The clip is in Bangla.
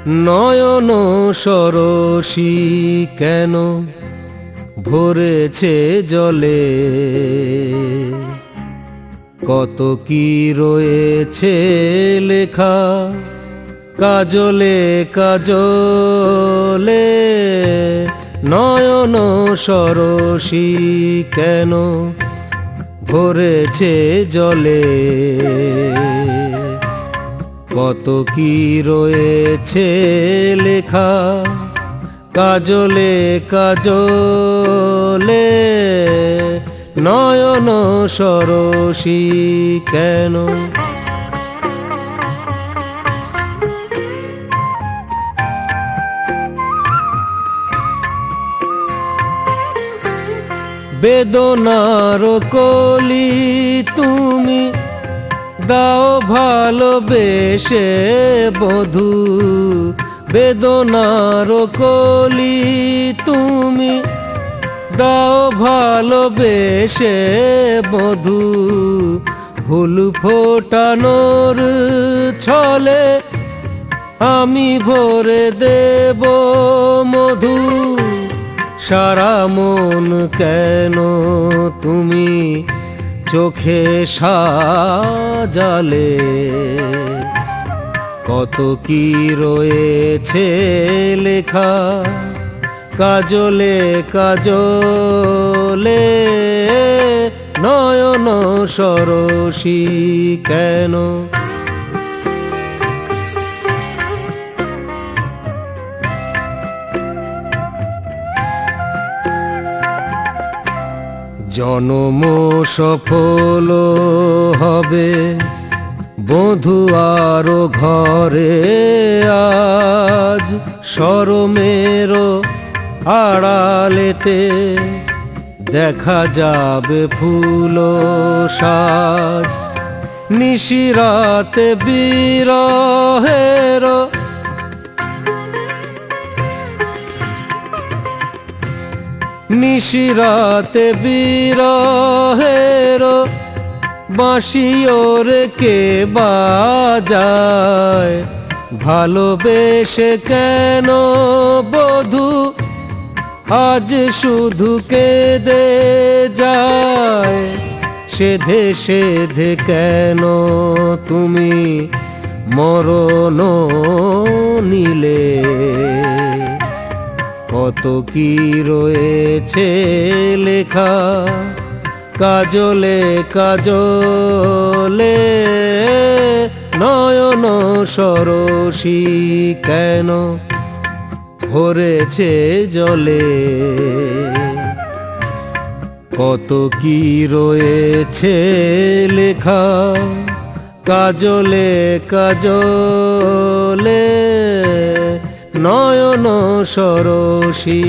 নয়ন সরসী কেন ভরেছে জলে, কত কি রয়েছে লেখা কাজলে কাজলে। নয়ন সরসী কেন ভরেছে জলে, কত কি রয়েছে লেখা কাজলে কাজলে। নয়ন সরসী কেন। বেদনার কলি তুমি দাও ভালোবেসে বধূ, বেদনার কলি তুমি দাও ভালোবেসে বধূ। ফুল ফোটানোর ছলে আমি ভরে দেব মধু। সারা মন কেন তুমি চোখে সাজালে, কত কি রয়েছে লেখা কাজলে কাজলে। নয়ন সরসী কেন। জনম সফল হবে বধূ আরো ঘরে আজ। শরমের আড়ালেতে দেখা যাবে ফুল সাজ। নিশিরাতে বিরহের নিশিরাতে বিরহের বাঁশিওরে কে বাজায়। ভালোবেসে কেন বধূ আজ শুধু কেঁদে যায়। সেধে সেধে কেন তুমি মরণ নিলে, কত কি রয়েছে লেখা কাজলে কাজলে। নয়ন সরসী কেন ভরেছে জলে, কত কি রয়েছে লেখা কাজলে কাজলে। নয়ন সরসী।